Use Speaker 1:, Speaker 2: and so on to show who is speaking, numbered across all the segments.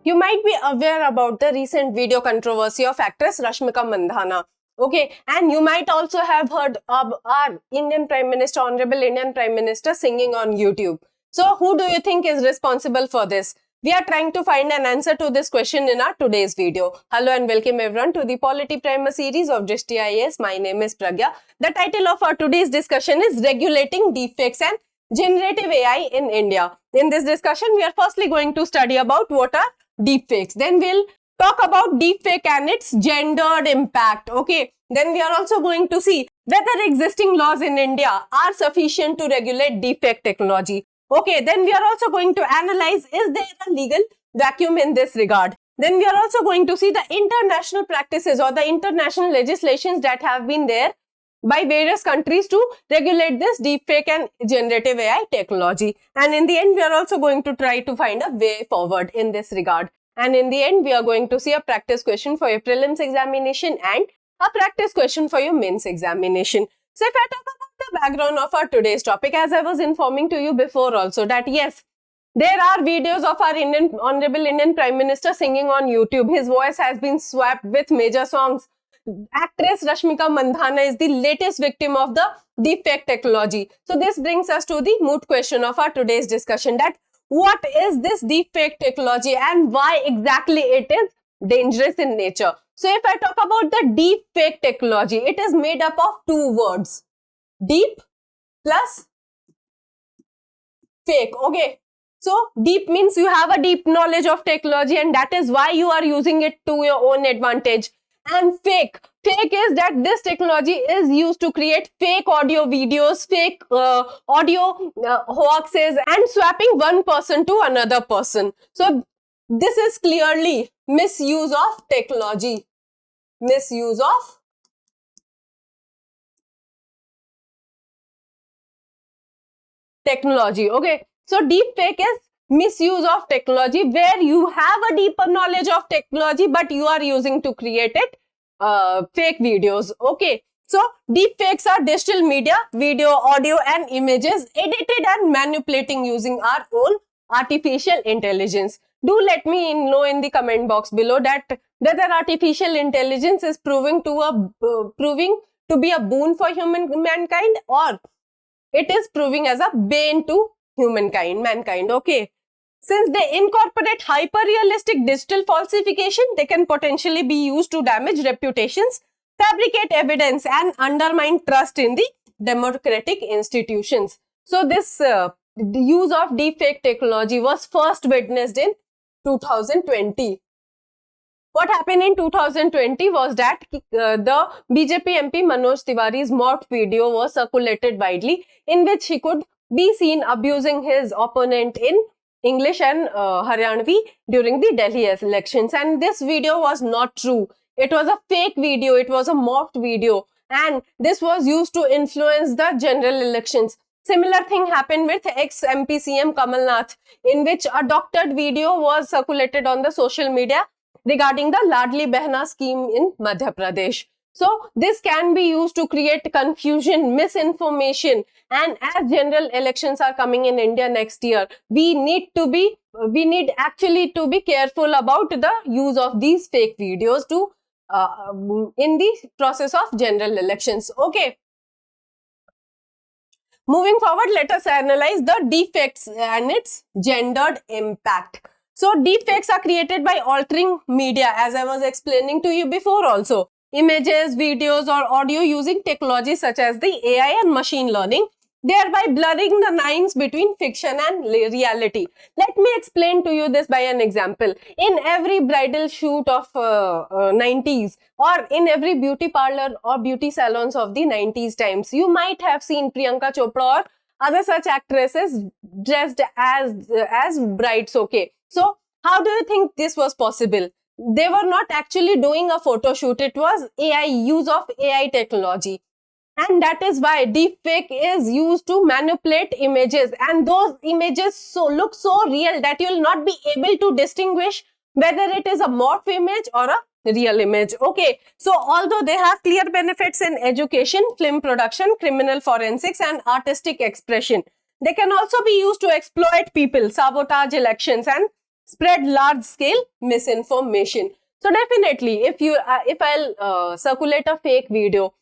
Speaker 1: you might be aware about the recent video controversy of actress Rashmika Mandanna. Okay, and you might also have heard of our Indian Prime Minister, Honorable Indian Prime Minister, singing on YouTube. So, who do you think is responsible for this? We are trying to find an answer to this question in our today's video. Hello and welcome everyone to the Polity Primer series of Drishti IAS. My name is Pragya. The title of our today's discussion is Regulating Deepfakes and Generative AI in India. In this discussion, we are firstly going to study about what are deepfakes. Then we'll talk about deepfake and its gendered impact. Okay. Then we are also going to see whether existing laws in India are sufficient to regulate deepfake technology. Okay. Then we are also going to analyze, is there a legal vacuum in this regard? Then we are also going to see the international practices or the international legislations that have been there by various countries to regulate this deepfake and generative AI technology. And in the end, we are also going to try to find a way forward in this regard. And in the end, we are going to see a practice question for your prelims examination and a practice question for your mains examination. So if I talk about the background of our today's topic, as I was informing to you before also, that yes, there are videos of our Honorable Indian Prime Minister singing on YouTube. His voice has been swapped with major songs. Actress Rashmika Mandanna is the latest victim of the deepfake technology. So this brings us to the moot question of our today's discussion, that what is this deepfake technology and why exactly it is dangerous in nature. So if I talk about the deepfake technology, it is made up of two words, deep plus fake. Okay. So deep means you have a deep knowledge of technology and that is why you are using it to your own advantage. And fake is that this technology is used to create fake audio videos, fake audio hoaxes and swapping one person to another person. So this is clearly misuse of technology. Misuse of technology. Okay. So deepfake is misuse of technology where you have a deeper knowledge of technology but you are using to create it fake videos. Okay. So deepfakes are digital media, video, audio and images edited and manipulating using our own artificial intelligence. Do let me know in the comment box below that whether artificial intelligence is proving to be a boon for mankind or it is proving as a bane to mankind. Okay. Since they incorporate hyper-realistic digital falsification, they can potentially be used to damage reputations, fabricate evidence and undermine trust in the democratic institutions. So this the use of deepfake technology was first witnessed in 2020. What happened in 2020 was that the BJP MP Manoj Tiwari's mock video was circulated widely in which he could be seen abusing his opponent in English and Haryanvi during the Delhi elections. And this video was not true. It was a fake video. It was a mocked video. And this was used to influence the general elections. Similar thing happened with ex-MP CM Kamal Nath, in which a doctored video was circulated on the social media regarding the Ladli Behna scheme in Madhya Pradesh. So this can be used to create confusion, misinformation, and as general elections are coming in India next year, we need actually to be careful about the use of these fake videos to in the process of general elections. Okay. Moving forward, let us analyze the deepfakes and its gendered impact. So deepfakes are created by altering media, as I was explaining to you before also. Images, videos or audio using technologies such as the AI and machine learning, thereby blurring the lines between fiction and reality. Let me explain to you this by an example. In every bridal shoot of 90s or in every beauty parlor or beauty salons of the 90s times, you might have seen Priyanka Chopra or other such actresses dressed as brides. Okay. So how do you think this was possible? They were not actually doing a photo shoot. It was use of AI technology. And that is why deepfake is used to manipulate images. And those images look so real that you will not be able to distinguish whether it is a morph image or a real image. Okay. So although they have clear benefits in education, film production, criminal forensics and artistic expression, they can also be used to exploit people, sabotage elections and spread large scale misinformation. So definitely, if I'll circulate a fake video,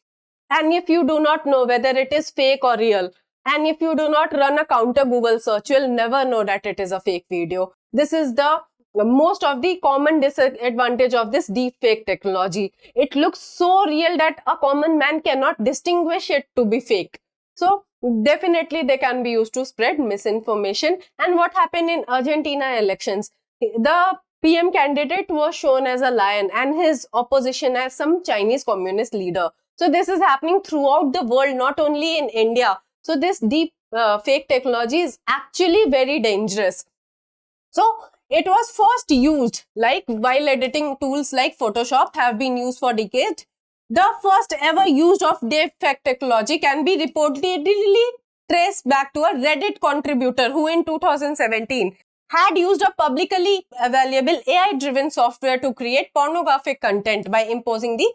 Speaker 1: and if you do not know whether it is fake or real, and if you do not run a counter Google search, you'll never know that it is a fake video. This is the most of the common disadvantage of this deepfake technology. It looks so real that a common man cannot distinguish it to be fake. So definitely they can be used to spread misinformation. And what happened in Argentina elections? The PM candidate was shown as a lion and his opposition as some Chinese communist leader. So this is happening throughout the world, not only in India. So this deep fake technology is actually very dangerous. So it was first used like while editing tools like Photoshop have been used for decades. The first ever use of Defects technology can be reportedly traced back to a Reddit contributor who in 2017 had used a publicly available AI-driven software to create pornographic content by imposing the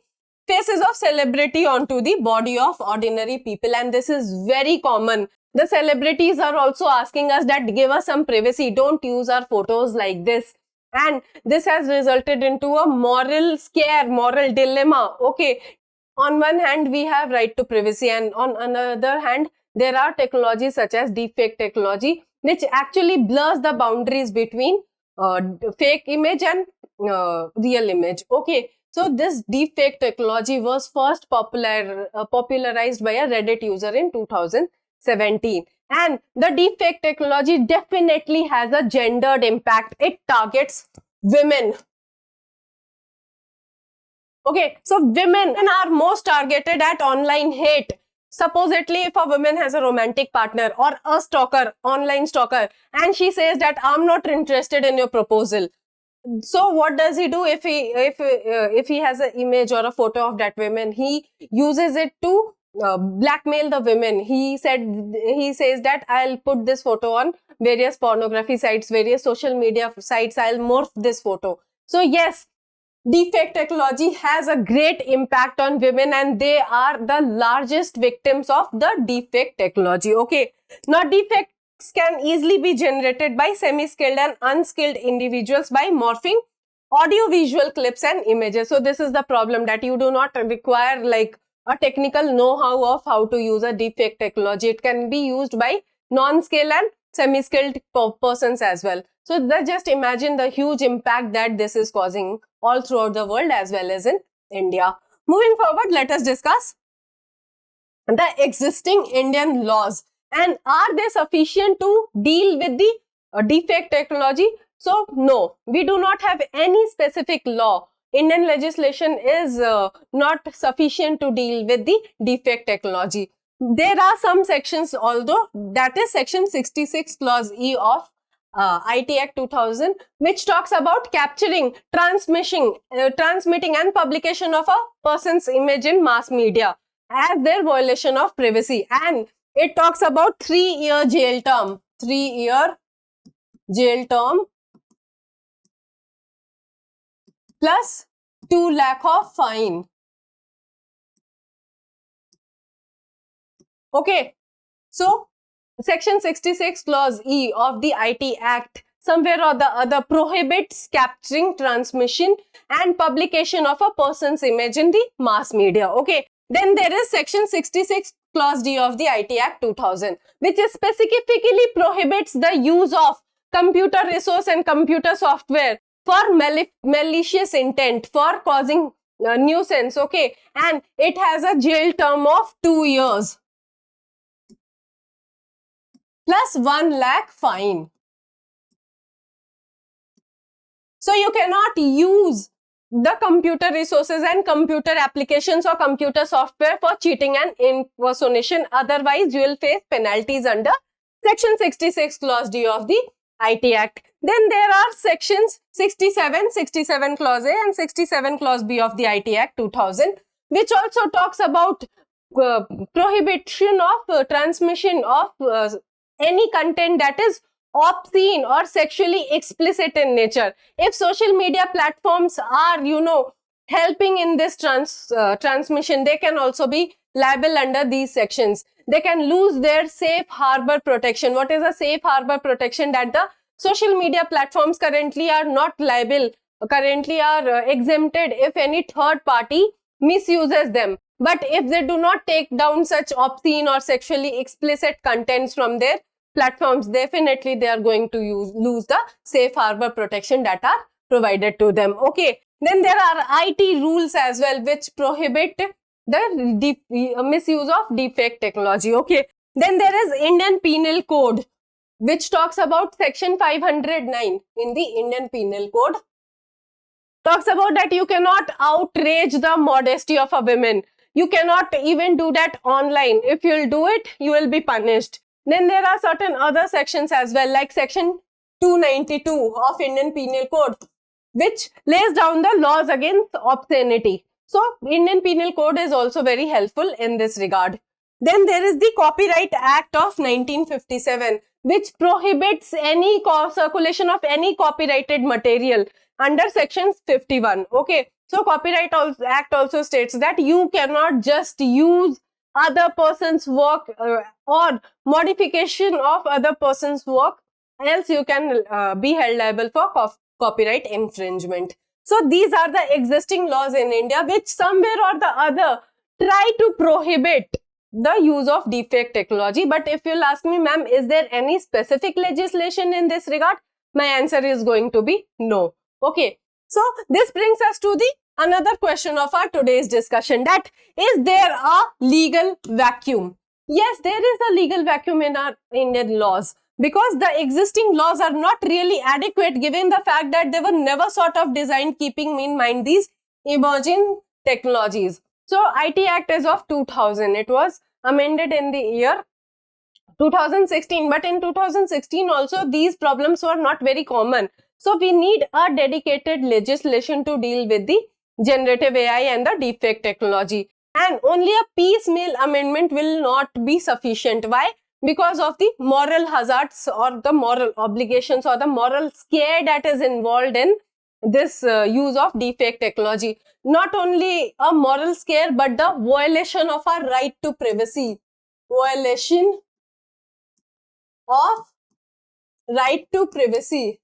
Speaker 1: faces of celebrity onto the body of ordinary people. And this is very common. The celebrities are also asking us that give us some privacy, don't use our photos like this. And this has resulted into a moral scare, moral dilemma. Okay, on one hand we have right to privacy, and on another hand there are technologies such as deepfake technology which actually blurs the boundaries between fake image and real image. Okay, so this deepfake technology was first popularized by a Reddit user in 2017. And the deepfake technology definitely has a gendered impact. It targets women. Okay, so women are most targeted at online hate. Supposedly, if a woman has a romantic partner or a stalker, online stalker, and she says that I'm not interested in your proposal. So what does he do if he has an image or a photo of that woman? He uses it to blackmail the women. He says that I'll put this photo on various pornography sites, various social media sites. I'll morph this photo. So yes, deepfake technology has a great impact on women, and they are the largest victims of the deepfake technology. Okay, now deepfakes can easily be generated by semi-skilled and unskilled individuals by morphing audio-visual clips and images. So this is the problem, that you do not require like a technical know-how of how to use a deepfake technology. It can be used by non-skilled and semi-skilled persons as well. So just imagine the huge impact that this is causing all throughout the world as well as in India. Moving forward, let us discuss the existing Indian laws, and are they sufficient to deal with the deepfake technology? So no, we do not have any specific law. Indian legislation is not sufficient to deal with the deepfake technology. There are some sections, although, that is section 66 clause E of IT Act 2000, which talks about capturing, transmitting and publication of a person's image in mass media as their violation of privacy. And it talks about 3-year jail term, 3-year jail term plus 2 lakh of fine. Okay, so section 66 clause E of the IT Act somewhere or the other prohibits capturing, transmission and publication of a person's image in the mass media. Okay, then there is section 66 clause D of the IT Act 2000, which specifically prohibits the use of computer resource and computer software for malicious intent, for causing nuisance. Okay, and it has a jail term of 2 years plus 1 lakh fine. So you cannot use the computer resources and computer applications or computer software for cheating and impersonation. Otherwise, you will face penalties under section 66 clause D of the IT Act. Then there are sections 67 clause A and 67 clause B of the IT Act 2000, which also talks about prohibition of transmission of any content that is obscene or sexually explicit in nature. If social media platforms are, helping in this transmission, they can also be liable under these sections. They can lose their safe harbor protection. What is a safe harbor protection? That the social media platforms currently are not liable, currently are exempted if any third party misuses them. But if they do not take down such obscene or sexually explicit contents from their platforms, definitely they are going to lose the safe harbor protection that are provided to them. Okay. Then there are IT rules as well, which prohibit the misuse of deepfake technology. Okay. Then there is Indian Penal Code, which talks about section 509 in the Indian Penal Code. Talks about that you cannot outrage the modesty of a woman. You cannot even do that online. If you'll do it, you will be punished. Then there are certain other sections as well, like section 292 of Indian Penal Code, which lays down the laws against obscenity. So, Indian Penal Code is also very helpful in this regard. Then there is the Copyright Act of 1957, which prohibits any circulation of any copyrighted material under section 51. Okay. So, Copyright Act also states that you cannot just use other person's work or modification of other person's work, else you can be held liable for copyright infringement. So, these are the existing laws in India which somewhere or the other try to prohibit the use of deepfake technology. But if you'll ask me, ma'am, is there any specific legislation in this regard? My answer is going to be no. Okay. So, this brings us to the another question of our today's discussion, that is there a legal vacuum? Yes, there is a legal vacuum in our Indian laws, because the existing laws are not really adequate given the fact that they were never sort of designed keeping in mind these emerging technologies. So, IT Act is of 2000. It was amended in the year 2016, but in 2016 also these problems were not very common. So, we need a dedicated legislation to deal with the generative AI and the deepfake technology. And only a piecemeal amendment will not be sufficient. Why? Because of the moral hazards or the moral obligations or the moral scare that is involved in this use of deepfake technology. Not only a moral scare, but the violation of our right to privacy. Violation of right to privacy.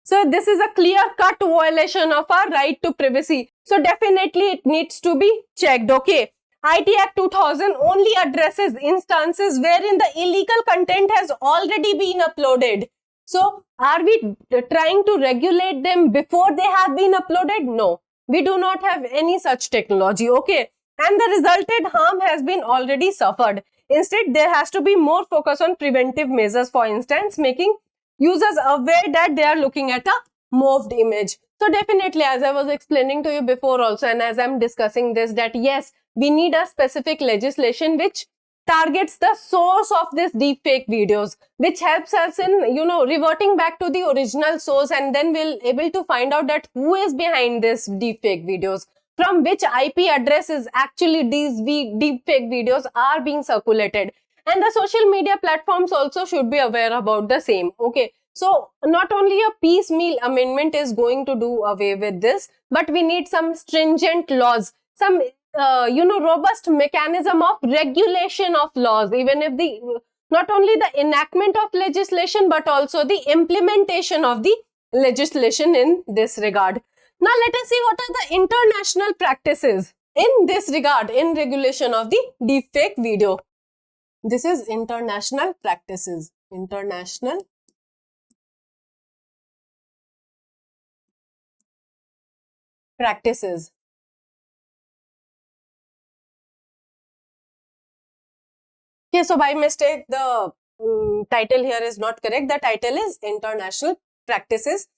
Speaker 1: So, this is a clear-cut violation of our right to privacy. So, definitely it needs to be checked. Okay. IT Act 2000 only addresses instances wherein the illegal content has already been uploaded. So, are we trying to regulate them before they have been uploaded? No. We do not have any such technology. Okay. And the resulted harm has been already suffered. Instead, there has to be more focus on preventive measures, for instance, making users aware that they are looking at a morphed image. So, definitely, as I was explaining to you before also, and as I'm discussing this, that yes, we need a specific legislation which targets the source of this deepfake videos, which helps us in, reverting back to the original source, and then we'll able to find out that who is behind this deepfake videos, from which IP addresses actually these deepfake videos are being circulated. And the social media platforms also should be aware about the same. Okay. So, not only a piecemeal amendment is going to do away with this, but we need some stringent laws, some, robust mechanism of regulation of laws, even if not only the enactment of legislation, but also the implementation of the legislation in this regard. Now, let us see what are the international practices in this regard, in regulation of the deepfake video. This is international practices. International practices. Okay, so by mistake, the title here is not correct. The title is International Practices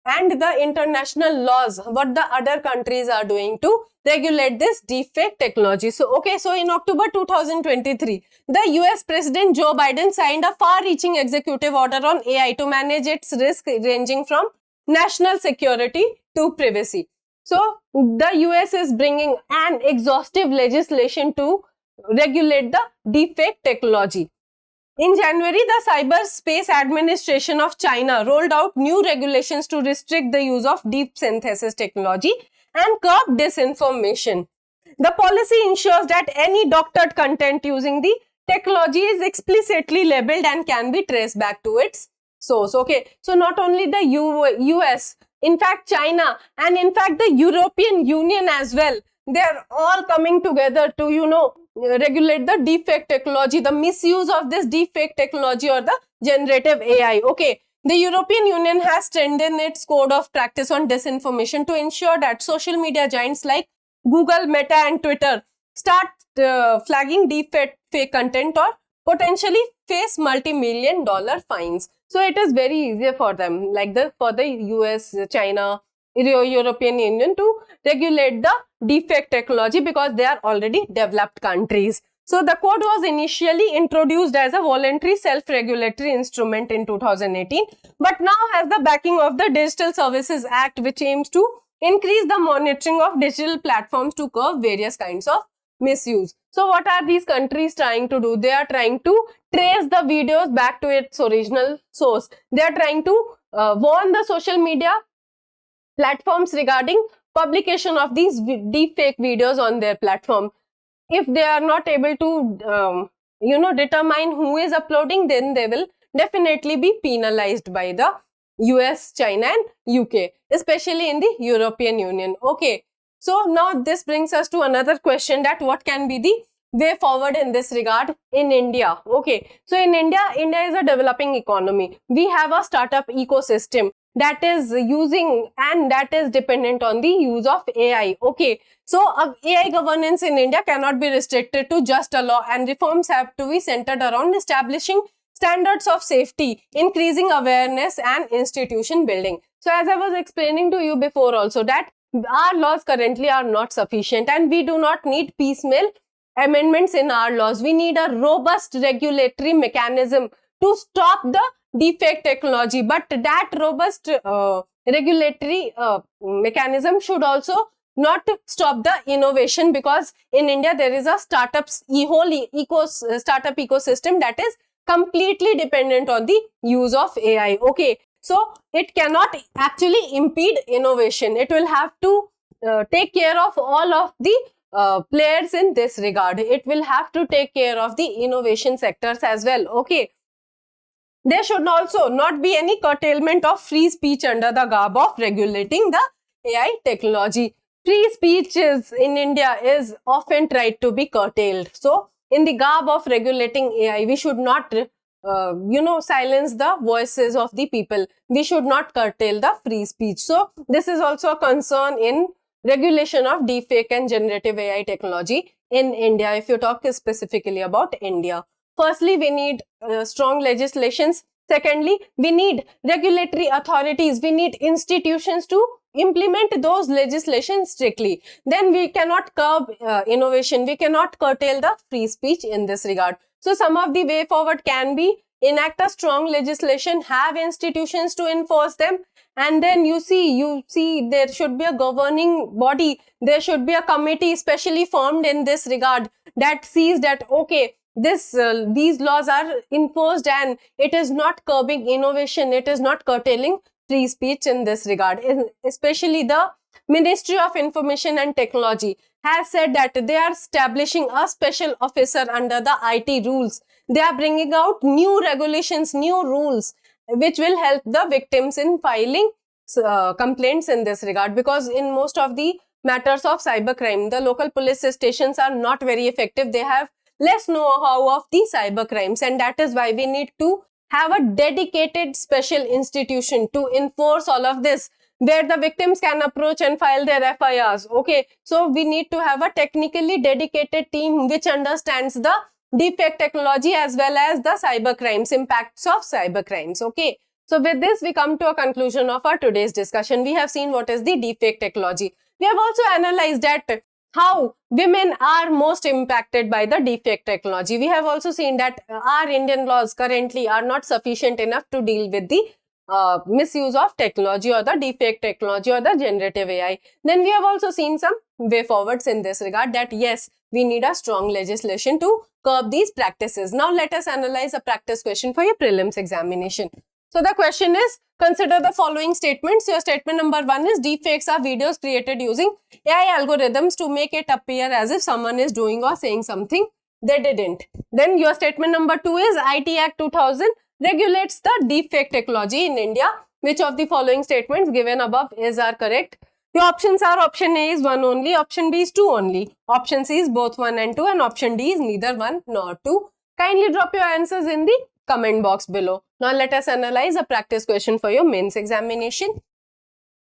Speaker 1: and the international laws, what the other countries are doing to regulate this deepfake technology. So, okay, so in October 2023, the US President Joe Biden signed a far-reaching executive order on AI to manage its risk ranging from national security to privacy. So, the US is bringing an exhaustive legislation to regulate the deepfake technology. In January, the Cyberspace Administration of China rolled out new regulations to restrict the use of deep synthesis technology and curb disinformation. The policy ensures that any doctored content using the technology is explicitly labeled and can be traced back to its source. Okay, so not only the US, in fact China, and in fact the European Union as well, they are all coming together to, you know, regulate the deepfake technology, the misuse of this deepfake technology or the generative AI. Okay, the European Union has strengthened its code of practice on disinformation to ensure that social media giants like Google, Meta and Twitter start flagging deepfake content or potentially face multi-million-dollar fines. So it is very easier for them, like for the US, China, European Union to regulate the deepfake technology because they are already developed countries. So the code was initially introduced as a voluntary self-regulatory instrument in 2018, but now has the backing of the Digital Services Act, which aims to increase the monitoring of digital platforms to curb various kinds of misuse. So what are these countries trying to do? They are trying to trace the videos back to its original source. They are trying to warn the social media platforms regarding publication of these deepfake videos on their platform. If they are not able to you know, determine who is uploading, then they will definitely be penalized by the US, China and UK, especially in the European Union. Okay, so now this brings us to another question, that what can be the way forward in this regard in India. Okay, so in India is a developing economy. We have a startup ecosystem that is using and that is dependent on the use of AI. Okay, so AI governance in India cannot be restricted to just a law, and reforms have to be centered around establishing standards of safety, increasing awareness and institution building. So as I was explaining to you before also, that our laws currently are not sufficient and we do not need piecemeal amendments in our laws. We need a robust regulatory mechanism to stop the deepfake technology, but that robust regulatory mechanism should also not stop the innovation, because in India there is a startup ecosystem that is completely dependent on the use of AI. Okay, so it cannot actually impede innovation. It will have to take care of all of the players in this regard. It will have to take care of the innovation sectors as well. Okay, there should also not be any curtailment of free speech under the garb of regulating the AI technology. Free speech in India is often tried to be curtailed. So in the garb of regulating AI, we should not you know, silence the voices of the people. We should not curtail the free speech. So this is also a concern in regulation of deepfake and generative AI technology in India, if you talk specifically about India. Firstly, we need strong legislations. Secondly, we need regulatory authorities. We need institutions to implement those legislations strictly. Then we cannot curb innovation. We cannot curtail the free speech in this regard. So some of the way forward can be enact a strong legislation, have institutions to enforce them, and then you see there should be a governing body. There should be a committee specially formed in this regard that sees that, okay, these laws are enforced and it is not curbing innovation, it is not curtailing free speech in this regard. Especially the Ministry of Information and Technology has said that they are establishing a special officer under the IT rules. They are bringing out new regulations, new rules, which will help the victims in filing complaints in this regard, because in most of the matters of cybercrime, the local police stations are not very effective. They have less know-how of the cyber crimes, and that is why we need to have a dedicated special institution to enforce all of this, where the victims can approach and file their FIRs. Okay, so we need to have a technically dedicated team which understands the deepfake technology as well as the cyber crimes, impacts of cyber crimes. Okay, so with this we come to a conclusion of our today's discussion. We have seen what is the deepfake technology. We have also analyzed that how women are most impacted by the deepfake technology. We have also seen that our Indian laws currently are not sufficient enough to deal with the misuse of technology or the deepfake technology or the generative AI. Then we have also seen some way forwards in this regard, that yes, we need a strong legislation to curb these practices. Now let us analyze a practice question for your prelims examination. So the question is, consider the following statements. Your statement number 1 is deepfakes are videos created using AI algorithms to make it appear as if someone is doing or saying something they didn't. Then your statement number 2 is IT Act 2000 regulates the deepfake technology in India. Which of the following statements given above are correct? The options are option A is 1 only, option B is 2 only, option C is both 1 and 2 and option D is neither 1 nor 2. Kindly drop your answers in the comment box below. Now let us analyze a practice question for your mains examination.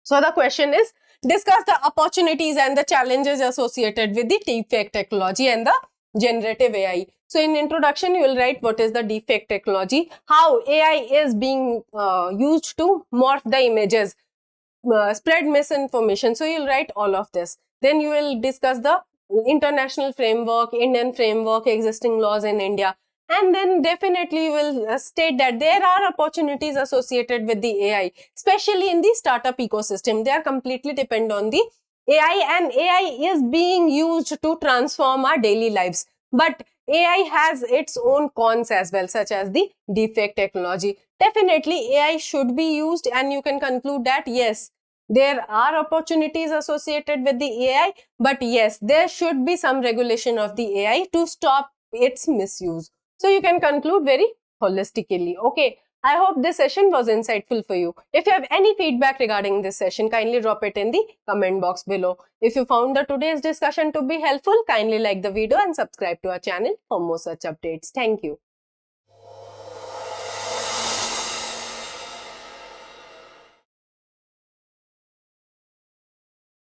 Speaker 1: So the question is, discuss the opportunities and the challenges associated with the deepfake technology and the generative AI. So in introduction, you will write what is the deepfake technology, how AI is being used to morph the images, spread misinformation. So you'll write all of this. Then you will discuss the international framework, Indian framework, existing laws in India. And then definitely you will state that there are opportunities associated with the AI, especially in the startup ecosystem. They are completely dependent on the AI, and AI is being used to transform our daily lives. But AI has its own cons as well, such as the deepfake technology. Definitely AI should be used, and you can conclude that yes, there are opportunities associated with the AI, but yes, there should be some regulation of the AI to stop its misuse. So you can conclude very holistically. Okay, I hope this session was insightful for you. If you have any feedback regarding this session, kindly drop it in the comment box below. If you found today's discussion to be helpful, kindly like the video and subscribe to our channel for more such updates. Thank you.